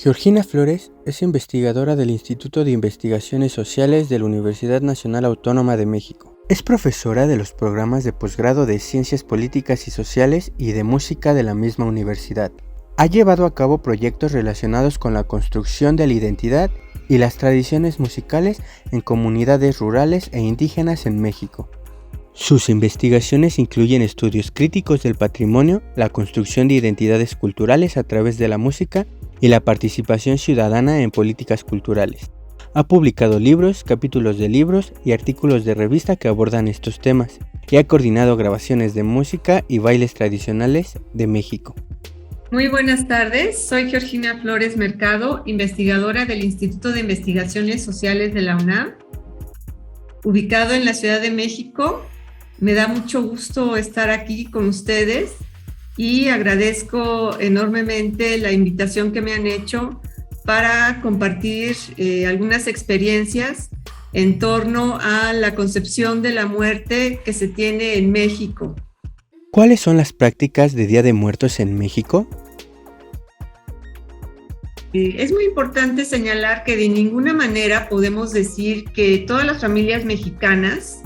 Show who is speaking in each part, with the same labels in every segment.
Speaker 1: Georgina Flores es investigadora del Instituto de Investigaciones Sociales de la Universidad Nacional Autónoma de México. Es profesora de los programas de posgrado de Ciencias Políticas y Sociales y de Música de la misma universidad. Ha llevado a cabo proyectos relacionados con la construcción de la identidad y las tradiciones musicales en comunidades rurales e indígenas en México. Sus investigaciones incluyen estudios críticos del patrimonio, la construcción de identidades culturales a través de la música y la participación ciudadana en políticas culturales. Ha publicado libros, capítulos de libros y artículos de revista que abordan estos temas, y ha coordinado grabaciones de música y bailes tradicionales de México.
Speaker 2: Muy buenas tardes, soy Georgina Flores Mercado, investigadora del Instituto de Investigaciones Sociales de la UNAM, ubicado en la Ciudad de México. Me da mucho gusto estar aquí con ustedes y agradezco enormemente la invitación que me han hecho para compartir algunas experiencias en torno a la concepción de la muerte que se tiene en México.
Speaker 1: ¿Cuáles son las prácticas de Día de Muertos en México?
Speaker 2: Es muy importante señalar que de ninguna manera podemos decir que todas las familias mexicanas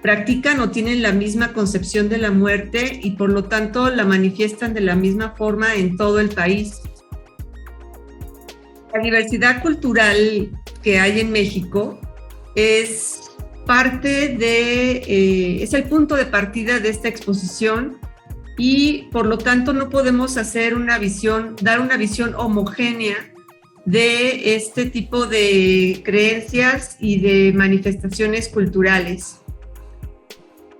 Speaker 2: practican o tienen la misma concepción de la muerte y por lo tanto la manifiestan de la misma forma en todo el país. La diversidad cultural que hay en México es es el punto de partida de esta exposición y por lo tanto no podemos dar una visión homogénea de este tipo de creencias y de manifestaciones culturales.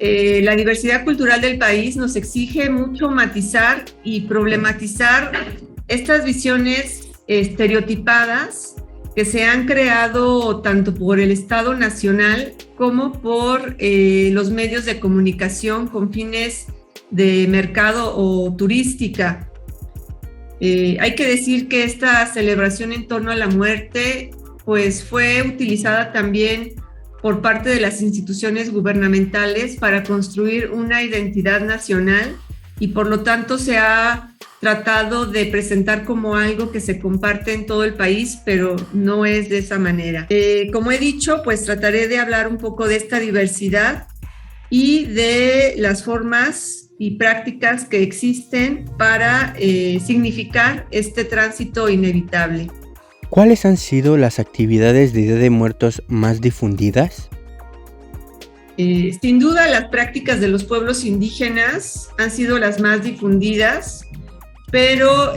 Speaker 2: La diversidad cultural del país nos exige mucho matizar y problematizar estas visiones estereotipadas que se han creado tanto por el Estado Nacional como por los medios de comunicación con fines de mercado o turística. Hay que decir que esta celebración en torno a la muerte pues, fue utilizada también por parte de las instituciones gubernamentales para construir una identidad nacional y por lo tanto se ha tratado de presentar como algo que se comparte en todo el país, pero no es de esa manera. Como he dicho, pues trataré de hablar un poco de esta diversidad y de las formas y prácticas que existen para significar este tránsito inevitable.
Speaker 1: ¿Cuáles han sido las actividades de Día de Muertos más difundidas?
Speaker 2: Sin duda, las prácticas de los pueblos indígenas han sido las más difundidas, pero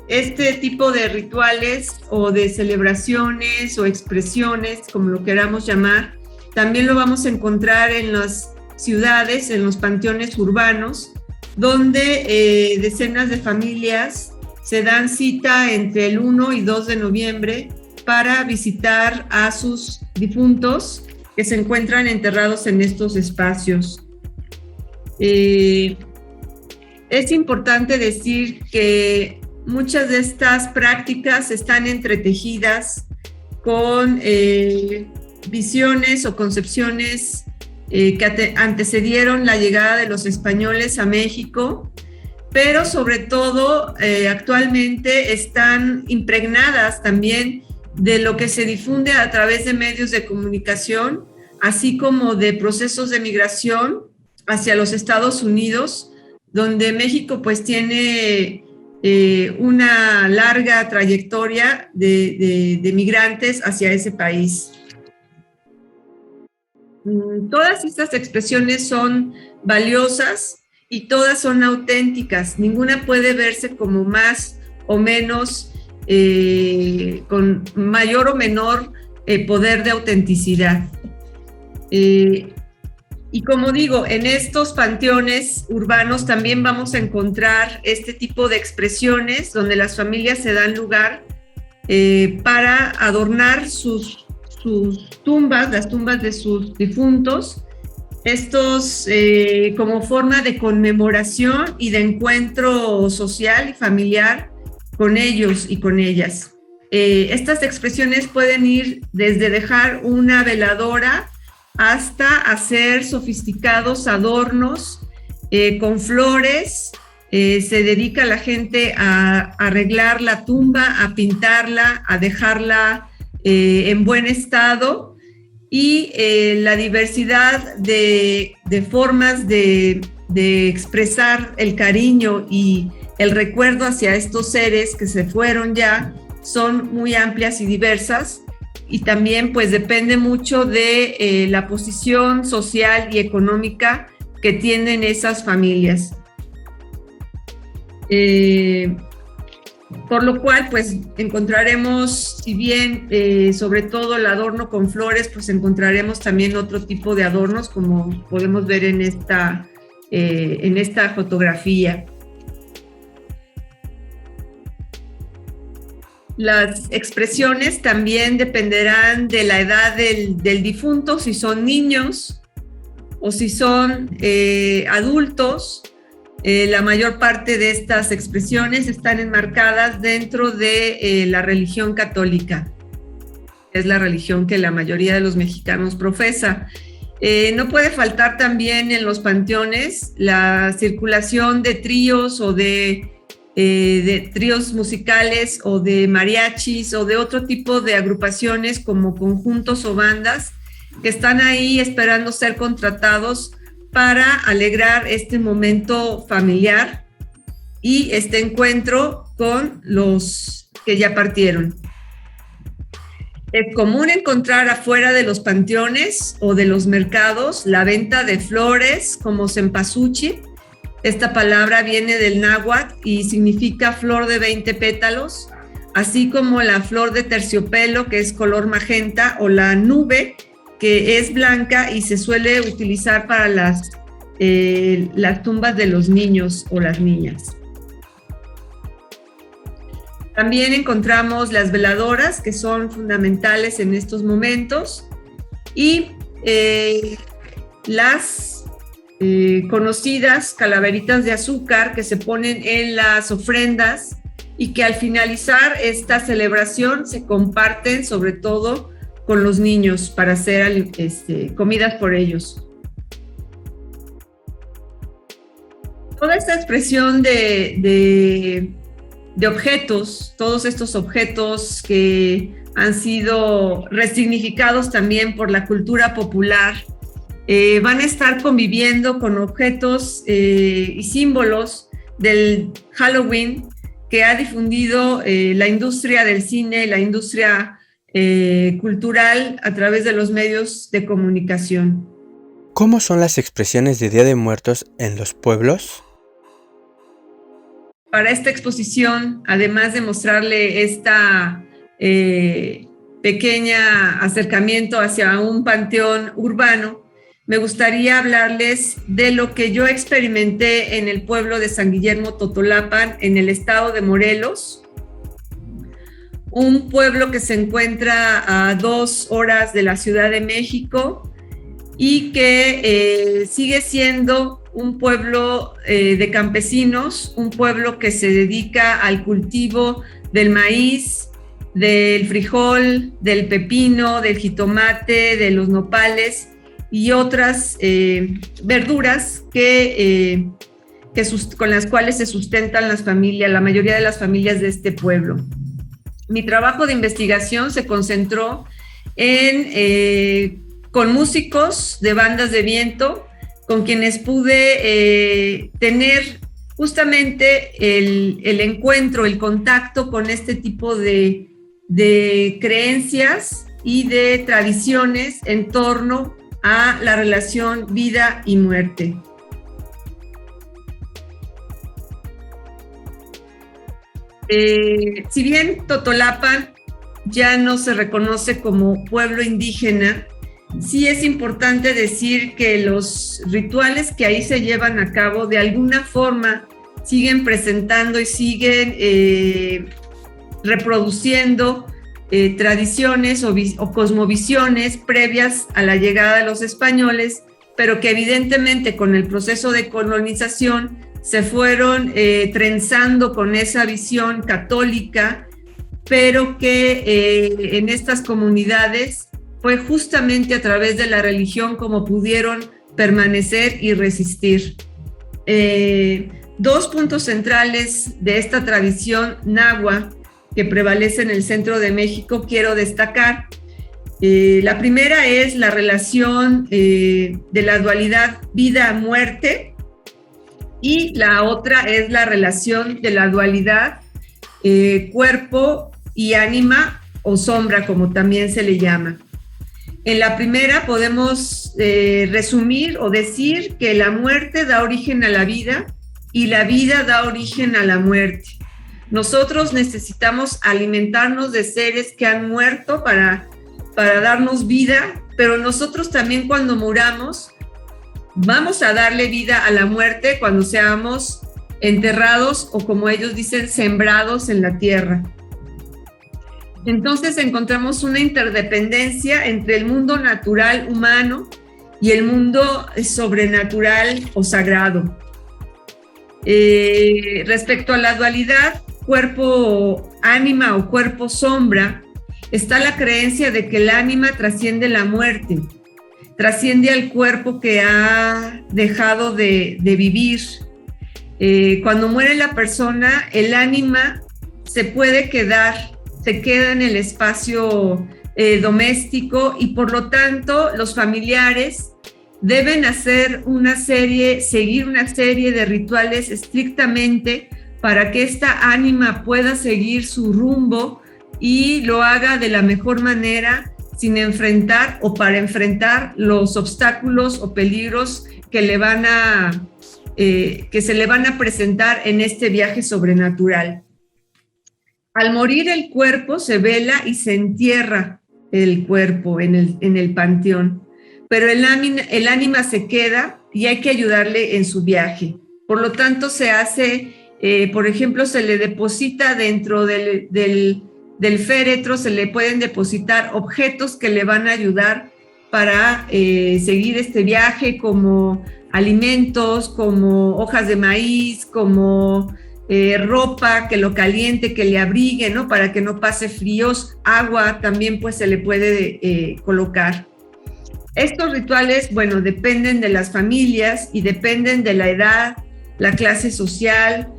Speaker 2: este tipo de rituales o de celebraciones o expresiones, como lo queramos llamar, también lo vamos a encontrar en las ciudades, en los panteones urbanos, donde decenas de familias se dan cita entre el 1 y 2 de noviembre para visitar a sus difuntos que se encuentran enterrados en estos espacios. Es importante decir que muchas de estas prácticas están entretejidas con visiones o concepciones que antecedieron la llegada de los españoles a México, pero sobre todo actualmente están impregnadas también de lo que se difunde a través de medios de comunicación, así como de procesos de migración hacia los Estados Unidos, donde México pues tiene una larga trayectoria de migrantes hacia ese país. Todas estas expresiones son valiosas y todas son auténticas, ninguna puede verse como más o menos, con mayor o menor poder de autenticidad. Y como digo, en estos panteones urbanos también vamos a encontrar este tipo de expresiones donde las familias se dan lugar para adornar sus tumbas, las tumbas de sus difuntos, estos como forma de conmemoración y de encuentro social y familiar con ellos y con ellas. Estas expresiones pueden ir desde dejar una veladora hasta hacer sofisticados adornos con flores se dedica la gente a arreglar la tumba, a pintarla, a dejarla en buen estado, y la diversidad de formas de expresar el cariño y el recuerdo hacia estos seres que se fueron ya son muy amplias y diversas, y también pues depende mucho de la posición social y económica que tienen esas familias. Por lo cual, pues encontraremos, si bien sobre todo el adorno con flores, pues encontraremos también otro tipo de adornos, como podemos ver en esta fotografía. Las expresiones también dependerán de la edad del difunto, si son niños o si son adultos. La mayor parte de estas expresiones están enmarcadas dentro de la religión católica. Es la religión que la mayoría de los mexicanos profesa. No puede faltar también en los panteones la circulación de tríos o de tríos musicales o de mariachis o de otro tipo de agrupaciones como conjuntos o bandas que están ahí esperando ser contratados para alegrar este momento familiar y este encuentro con los que ya partieron. Es común encontrar afuera de los panteones o de los mercados la venta de flores como cempasúchil. Esta palabra viene del náhuatl y significa flor de 20 pétalos, así como la flor de terciopelo, que es color magenta, o la nube, que es blanca y se suele utilizar para las tumbas de los niños o las niñas. También encontramos las veladoras, que son fundamentales en estos momentos, y las conocidas calaveritas de azúcar que se ponen en las ofrendas y que al finalizar esta celebración se comparten sobre todo con los niños para hacer comidas por ellos. Toda esta expresión de objetos, todos estos objetos que han sido resignificados también por la cultura popular, van a estar conviviendo con objetos y símbolos del Halloween que ha difundido la industria del cine, la industria cultural a través de los medios de comunicación.
Speaker 1: ¿Cómo son las expresiones de Día de Muertos en los pueblos?
Speaker 2: Para esta exposición, además de mostrarle esta pequeña acercamiento hacia un panteón urbano, me gustaría hablarles de lo que yo experimenté en el pueblo de San Guillermo Totolapan, en el estado de Morelos, un pueblo que se encuentra a 2 horas de la Ciudad de México y que sigue siendo un pueblo de campesinos, un pueblo que se dedica al cultivo del maíz, del frijol, del pepino, del jitomate, de los nopales y otras verduras con las cuales se sustentan las familias, la mayoría de las familias de este pueblo. Mi trabajo de investigación se concentró con músicos de bandas de viento, con quienes pude tener justamente el encuentro, el contacto con este tipo de creencias y de tradiciones en torno a la relación vida y muerte. Si bien Totolapan ya no se reconoce como pueblo indígena, sí es importante decir que los rituales que ahí se llevan a cabo de alguna forma siguen presentando y siguen reproduciendo tradiciones o cosmovisiones previas a la llegada de los españoles, pero que evidentemente con el proceso de colonización se fueron trenzando con esa visión católica, pero que en estas comunidades fue justamente a través de la religión como pudieron permanecer y resistir. Dos puntos centrales de esta tradición nahua que prevalece en el centro de México quiero destacar. La primera es la relación de la dualidad vida-muerte, y la otra es la relación de la dualidad cuerpo y ánima o sombra, como también se le llama. En la primera podemos resumir o decir que la muerte da origen a la vida y la vida da origen a la muerte. Nosotros necesitamos alimentarnos de seres que han muerto para darnos vida, pero nosotros también, cuando muramos, vamos a darle vida a la muerte cuando seamos enterrados o, como ellos dicen, sembrados en la tierra. Entonces encontramos una interdependencia entre el mundo natural humano y el mundo sobrenatural o sagrado. Respecto a la dualidad cuerpo-ánima o cuerpo-sombra, está la creencia de que el ánima trasciende la muerte, trasciende al cuerpo que ha dejado de vivir. Cuando muere la persona, el ánima se queda en el espacio doméstico, y por lo tanto los familiares deben seguir una serie de rituales estrictamente para que esta ánima pueda seguir su rumbo y lo haga de la mejor manera, sin enfrentar o para enfrentar los obstáculos o peligros que se le van a presentar en este viaje sobrenatural. Al morir el cuerpo se vela y se entierra el cuerpo en el panteón, pero el ánima se queda y hay que ayudarle en su viaje. Por lo tanto, se hace, por ejemplo, se le deposita dentro del féretro, se le pueden depositar objetos que le van a ayudar para seguir este viaje, como alimentos, como hojas de maíz, como ropa que lo caliente, que le abrigue, ¿no? Para que no pase fríos. Agua también pues se le puede colocar. Estos rituales, bueno, dependen de las familias y dependen de la edad, la clase social,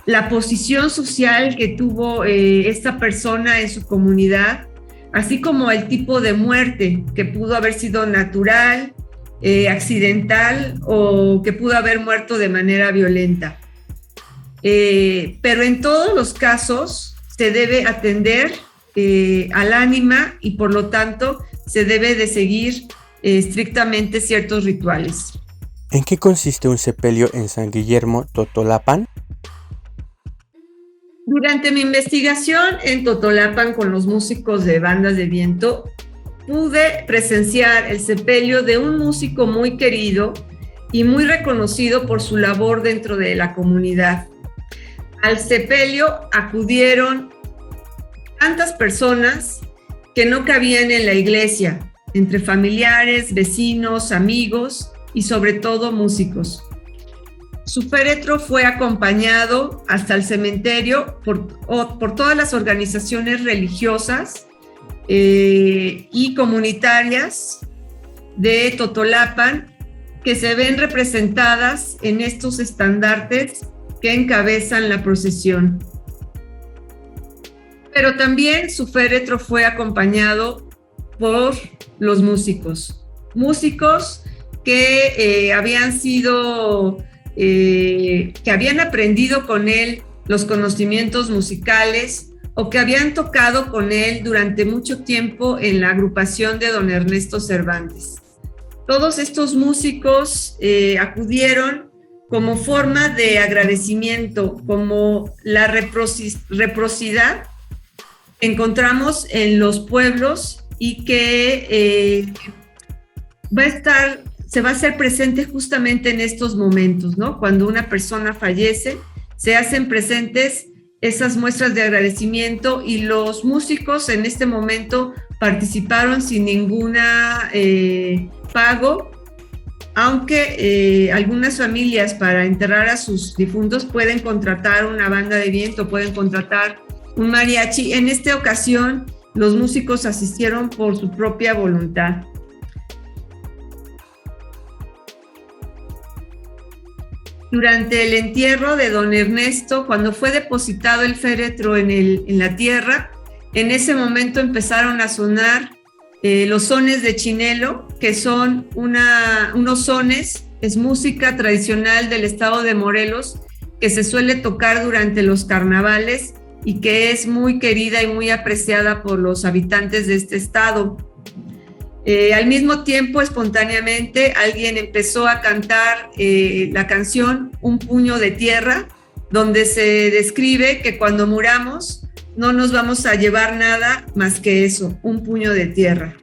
Speaker 2: la posición social que tuvo esta persona en su comunidad, así como el tipo de muerte, que pudo haber sido natural, accidental, o que pudo haber muerto de manera violenta. Pero en todos los casos se debe atender al ánima, y por lo tanto se debe de seguir estrictamente ciertos rituales.
Speaker 1: ¿En qué consiste un sepelio en San Guillermo, Totolapan?
Speaker 2: Durante mi investigación en Totolapan con los músicos de bandas de viento, pude presenciar el sepelio de un músico muy querido y muy reconocido por su labor dentro de la comunidad. Al sepelio acudieron tantas personas que no cabían en la iglesia, entre familiares, vecinos, amigos y sobre todo músicos. Su féretro fue acompañado hasta el cementerio por todas las organizaciones religiosas y comunitarias de Totolapan, que se ven representadas en estos estandartes que encabezan la procesión. Pero también su féretro fue acompañado por los músicos que habían aprendido con él los conocimientos musicales, o que habían tocado con él durante mucho tiempo en la agrupación de don Ernesto Cervantes. Todos estos músicos acudieron como forma de agradecimiento, como la reciprocidad que encontramos en los pueblos y que se va a hacer presente justamente en estos momentos, ¿no? Cuando una persona fallece, se hacen presentes esas muestras de agradecimiento, y los músicos en este momento participaron sin ninguna pago, aunque algunas familias, para enterrar a sus difuntos, pueden contratar una banda de viento, pueden contratar un mariachi. En esta ocasión, los músicos asistieron por su propia voluntad. durante el entierro de don Ernesto, cuando fue depositado el féretro en la tierra, en ese momento empezaron a sonar los sones de Chinelo, que son unos sones, es música tradicional del estado de Morelos, que se suele tocar durante los carnavales y que es muy querida y muy apreciada por los habitantes de este estado. Al mismo tiempo, espontáneamente, alguien empezó a cantar la canción Un puño de tierra, donde se describe que cuando muramos no nos vamos a llevar nada más que eso, un puño de tierra.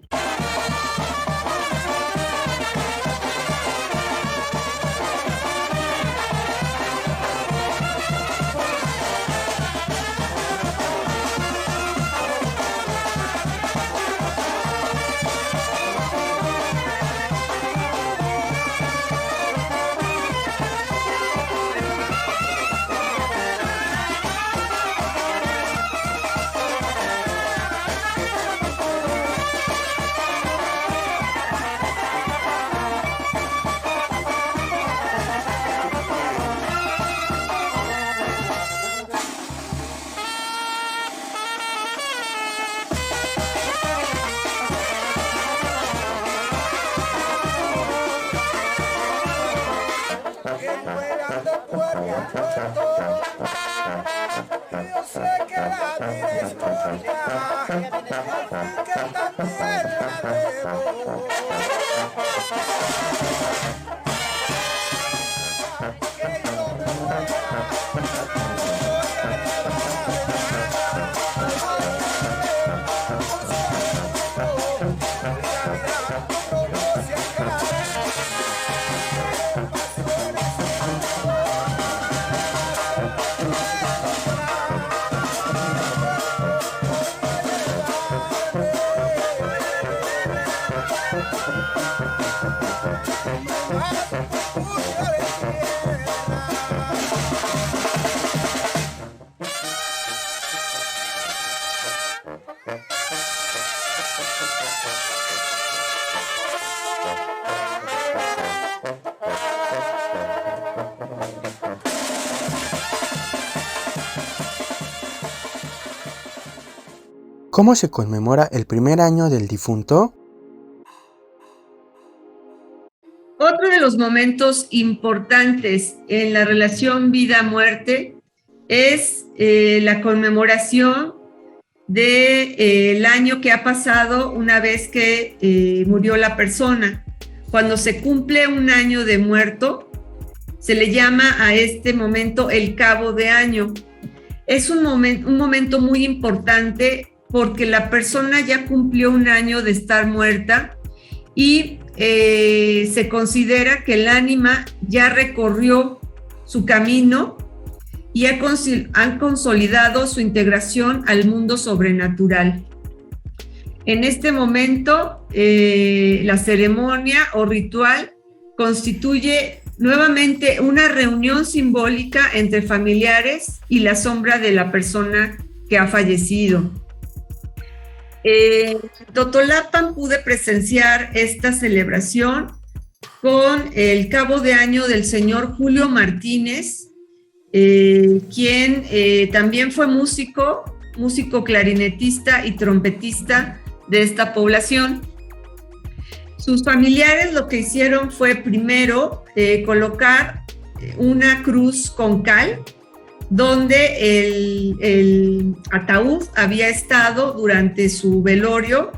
Speaker 1: ¿Cómo se conmemora el primer año del difunto?
Speaker 2: Otro de los momentos importantes en la relación vida-muerte es la conmemoración del año que ha pasado una vez que murió la persona. Cuando se cumple un año de muerto, se le llama a este momento el cabo de año. Es un momento muy importante porque la persona ya cumplió un año de estar muerta y se considera que el ánima ya recorrió su camino y han consolidado su integración al mundo sobrenatural. En este momento, la ceremonia o ritual constituye nuevamente una reunión simbólica entre familiares y la sombra de la persona que ha fallecido. En Totolapan pude presenciar esta celebración con el cabo de año del señor Julio Martínez, quien también fue músico clarinetista y trompetista de esta población. Sus familiares lo que hicieron fue primero colocar una cruz con cal, donde el ataúd había estado durante su velorio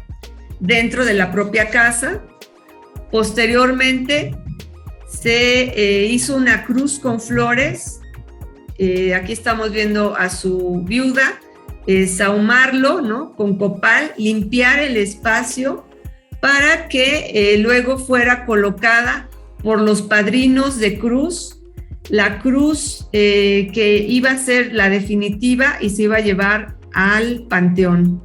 Speaker 2: dentro de la propia casa. Posteriormente se hizo una cruz con flores. Aquí estamos viendo a su viuda, sahumarlo, ¿no?, con copal, limpiar el espacio para que luego fuera colocada por los padrinos de cruz, la cruz que iba a ser la definitiva y se iba a llevar al panteón.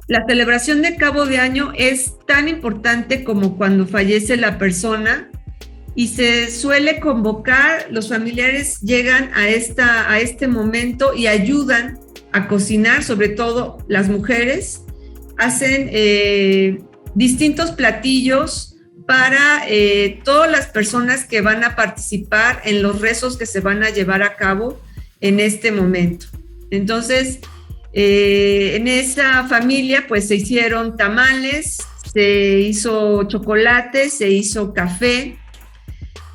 Speaker 2: La celebración de cabo de año es tan importante como cuando fallece la persona y se suele convocar, los familiares llegan a este momento y ayudan a cocinar, sobre todo las mujeres, hacen distintos platillos para todas las personas que van a participar en los rezos que se van a llevar a cabo en este momento. Entonces, en esa familia pues se hicieron tamales, se hizo chocolate, se hizo café,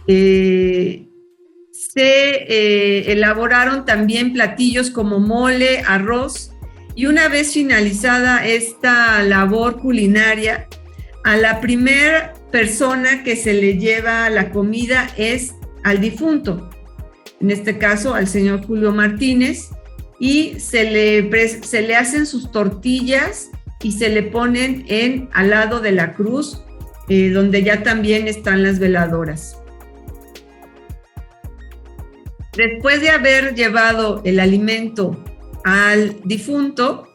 Speaker 2: se elaboraron también platillos como mole, arroz, y una vez finalizada esta labor culinaria, a la primera persona que se le lleva la comida es al difunto, en este caso al señor Julio Martínez, y se le hacen sus tortillas y se le ponen al lado de la cruz, donde ya también están las veladoras. Después de haber llevado el alimento al difunto,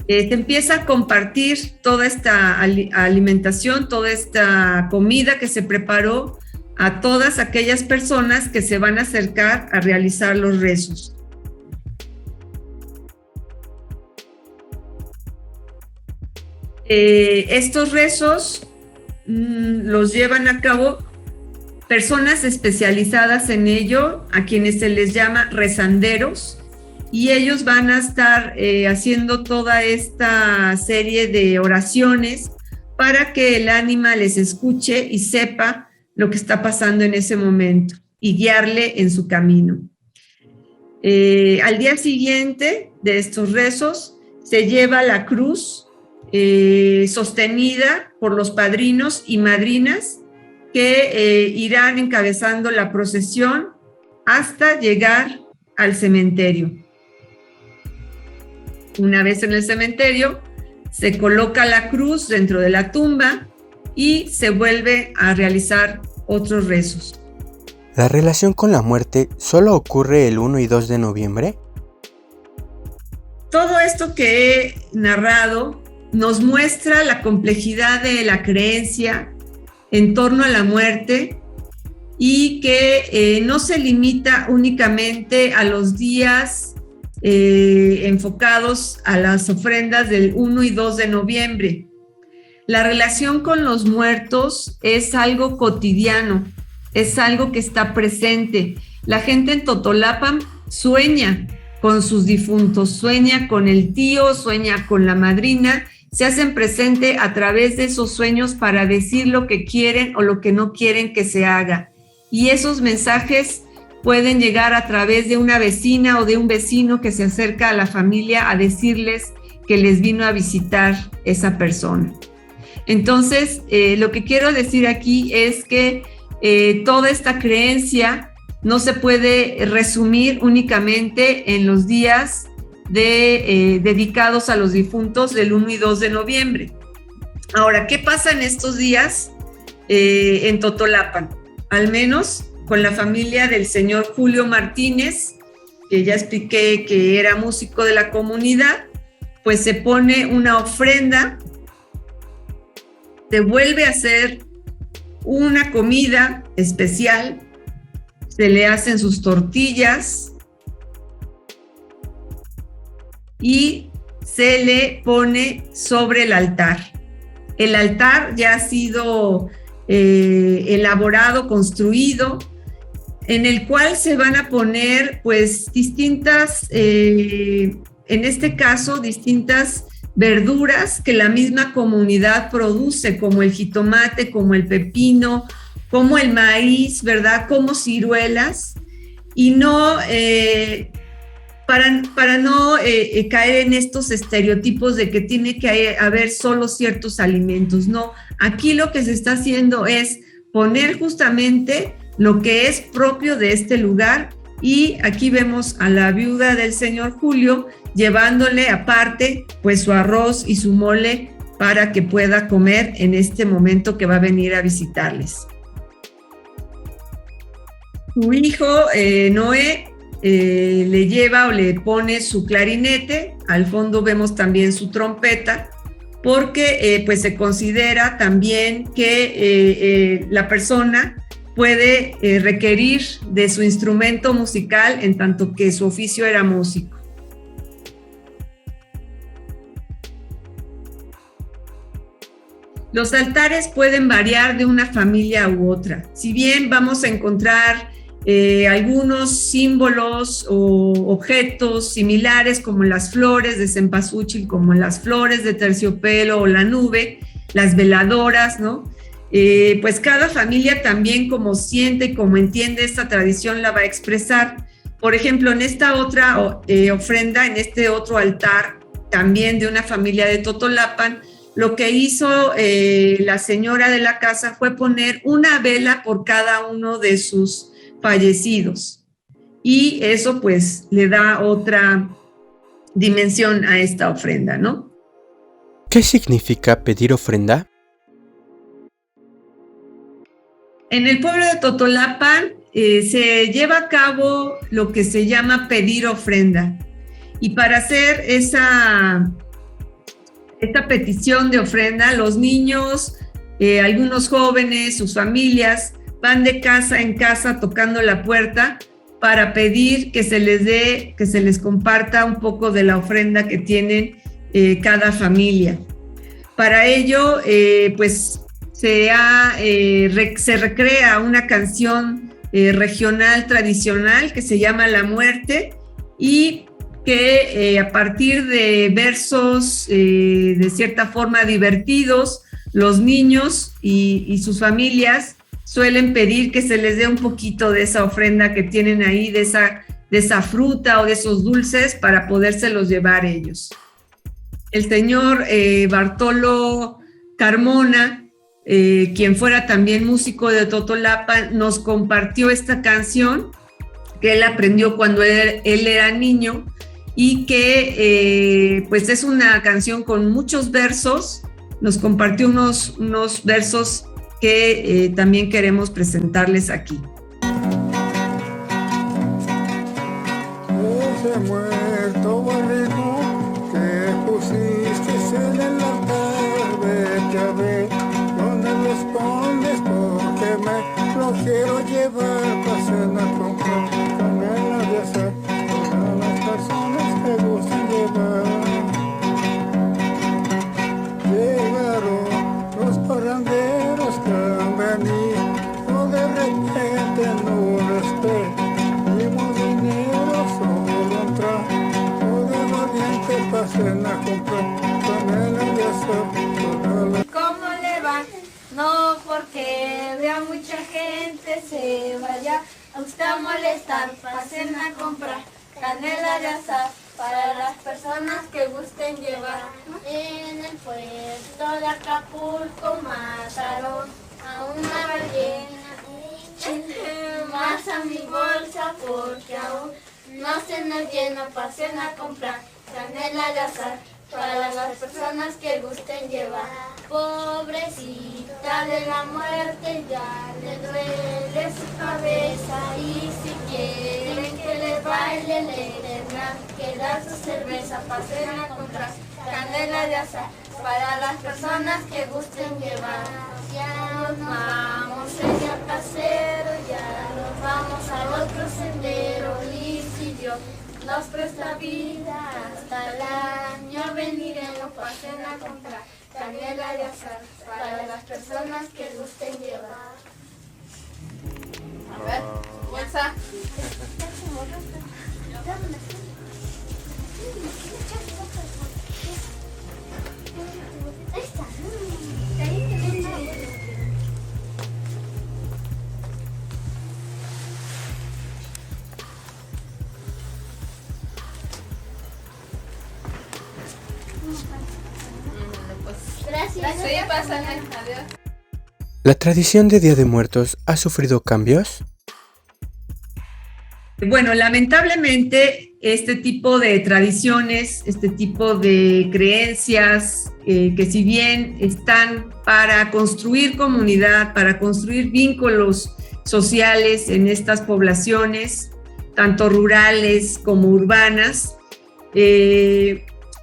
Speaker 2: se empieza a compartir toda esta alimentación, toda esta comida que se preparó a todas aquellas personas que se van a acercar a realizar los rezos. Estos rezos los llevan a cabo personas especializadas en ello, a quienes se les llama rezanderos, y ellos van a estar haciendo toda esta serie de oraciones para que el ánima les escuche y sepa lo que está pasando en ese momento y guiarle en su camino. Al día siguiente de estos rezos se lleva la cruz sostenida por los padrinos y madrinas que irán encabezando la procesión hasta llegar al cementerio. Una vez en el cementerio, se coloca la cruz dentro de la tumba y se vuelve a realizar otros rezos.
Speaker 1: ¿La relación con la muerte solo ocurre el 1 y 2 de noviembre?
Speaker 2: Todo esto que he narrado nos muestra la complejidad de la creencia en torno a la muerte y que no se limita únicamente a los días enfocados a las ofrendas del 1 y 2 de noviembre. La relación con los muertos es algo cotidiano, es algo que está presente. La gente en Totolapan sueña con sus difuntos, sueña con el tío, sueña con la madrina, se hacen presente a través de esos sueños para decir lo que quieren o lo que no quieren que se haga. Y esos mensajes pueden llegar a través de una vecina o de un vecino que se acerca a la familia a decirles que les vino a visitar esa persona. Entonces, lo que quiero decir aquí es que toda esta creencia no se puede resumir únicamente en los días dedicados a los difuntos del 1 y 2 de noviembre. Ahora, ¿qué pasa en estos días en Totolapan? Al menos con la familia del señor Julio Martínez, que ya expliqué que era músico de la comunidad, pues se pone una ofrenda, se vuelve a hacer una comida especial, se le hacen sus tortillas y se le pone sobre el altar. El altar ya ha sido elaborado, construido, en el cual se van a poner pues distintas, en este caso, distintas verduras que la misma comunidad produce, como el jitomate, como el pepino, como el maíz, ¿verdad? Como ciruelas, y no, para no caer en estos estereotipos de que tiene que haber solo ciertos alimentos. No, aquí lo que se está haciendo es poner justamente lo que es propio de este lugar, y aquí vemos a la viuda del señor Julio llevándole aparte pues su arroz y su mole para que pueda comer en este momento que va a venir a visitarles. Su hijo Noé le lleva o le pone su clarinete, al fondo vemos también su trompeta, porque pues se considera también que la persona puede requerir de su instrumento musical en tanto que su oficio era músico. Los altares pueden variar de una familia u otra. Si bien vamos a encontrar algunos símbolos o objetos similares como las flores de cempasúchil, como las flores de terciopelo o la nube, las veladoras, ¿no? Pues cada familia también como siente y como entiende esta tradición la va a expresar. Por ejemplo, en esta otra ofrenda, en este otro altar, también de una familia de Totolapan, lo que hizo la señora de la casa fue poner una vela por cada uno de sus fallecidos. Y eso pues le da otra dimensión a esta ofrenda, ¿no?
Speaker 1: ¿Qué significa pedir ofrenda?
Speaker 2: En el pueblo de Totolapan se lleva a cabo lo que se llama pedir ofrenda. Y para hacer esta petición de ofrenda, los niños, algunos jóvenes, sus familias, van de casa en casa tocando la puerta para pedir que se les comparta un poco de la ofrenda que tienen cada familia. Para ello, pues se recrea una canción regional tradicional que se llama La Muerte y que a partir de versos de cierta forma divertidos, los niños y sus familias suelen pedir que se les dé un poquito de esa ofrenda que tienen ahí, de esa fruta o de esos dulces para podérselos llevar ellos. El señor Bartolo Carmona, quien fuera también músico de Totolapan, nos compartió esta canción que él aprendió cuando él era niño y que pues es una canción con muchos versos. Nos compartió unos versos que también queremos presentarles aquí.
Speaker 3: Ese muerto borrego que pusiste en el altar, vete a ver dónde lo escondes, porque me lo quiero llevar para cena con canela de azar, para las personas que gustan llevar. Llegaron los parranderos que han venido, o de repente no despedimos dinero, solo un trago de aguardiente para cena comprar canela de azar.
Speaker 4: ¿Cómo le va? No, porque veo mucha gente se vaya a usted a molestar, pasen a comprar canela de azar para las personas que gusten llevar. En el puerto de Acapulco mataron a una ballena, más a mi bolsa porque aún no se nos llena, pasen a comprar canela de azar para las personas que gusten llevar. Pobrecita de la muerte, ya le duele su cabeza y si quieren que le baile le tendrán que dar su cerveza. Pasen a comprar canela de azar para las personas que gusten llevar. Ya nos vamos señor casero, ya nos vamos al otro sendero y si Dios nos presta vida hasta el año veniremos, pasen a comprar canela de azar para las personas que gusten llevar. A ver, fuerza. Ahí está. Gracias. Sí, pásale. Adiós.
Speaker 1: ¿La tradición de Día de Muertos ha sufrido cambios?
Speaker 2: Bueno, lamentablemente este tipo de tradiciones, este tipo de creencias, que si bien están para construir comunidad, para construir vínculos sociales en estas poblaciones, tanto rurales como urbanas,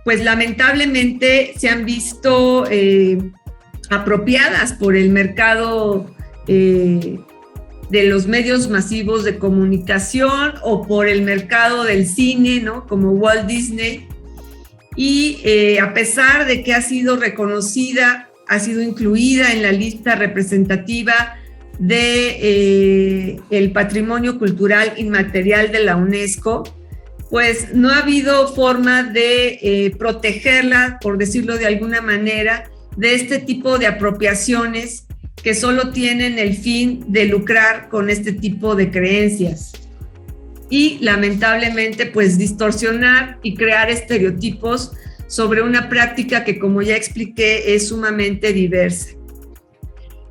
Speaker 2: pues lamentablemente se han visto apropiadas por el mercado de los medios masivos de comunicación o por el mercado del cine, ¿no? Como Walt Disney. Y a pesar de que ha sido reconocida ha sido incluida en la lista representativa de el patrimonio cultural inmaterial de la UNESCO, pues no ha habido forma de protegerla, por decirlo de alguna manera, de este tipo de apropiaciones que solo tienen el fin de lucrar con este tipo de creencias. Y lamentablemente, pues distorsionar y crear estereotipos sobre una práctica que, como ya expliqué, es sumamente diversa.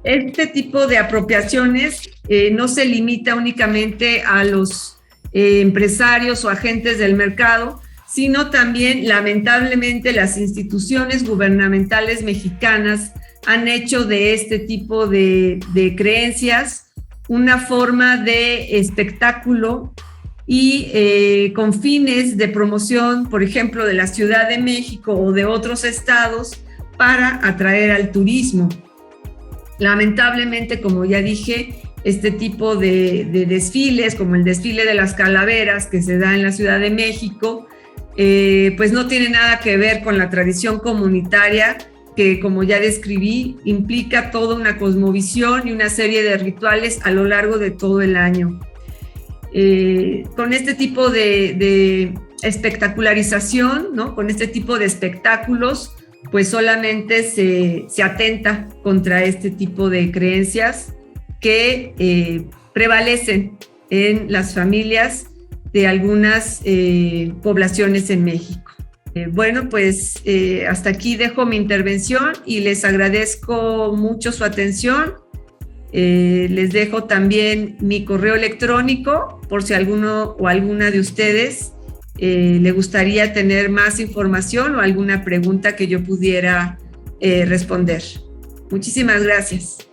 Speaker 2: Este tipo de apropiaciones no se limita únicamente a los empresarios o agentes del mercado, sino también, lamentablemente, las instituciones gubernamentales mexicanas han hecho de este tipo de creencias una forma de espectáculo y con fines de promoción, por ejemplo, de la Ciudad de México o de otros estados para atraer al turismo. Lamentablemente, como ya dije, este tipo de desfiles, como el desfile de las calaveras que se da en la Ciudad de México, pues no tiene nada que ver con la tradición comunitaria que, como ya describí, implica toda una cosmovisión y una serie de rituales a lo largo de todo el año. Con este tipo de espectacularización, ¿no? Con este tipo de espectáculos, pues solamente se atenta contra este tipo de creencias que prevalecen en las familias de algunas poblaciones en México. Bueno, pues hasta aquí dejo mi intervención y les agradezco mucho su atención. Les dejo también mi correo electrónico por si alguno o alguna de ustedes le gustaría tener más información o alguna pregunta que yo pudiera responder. Muchísimas gracias.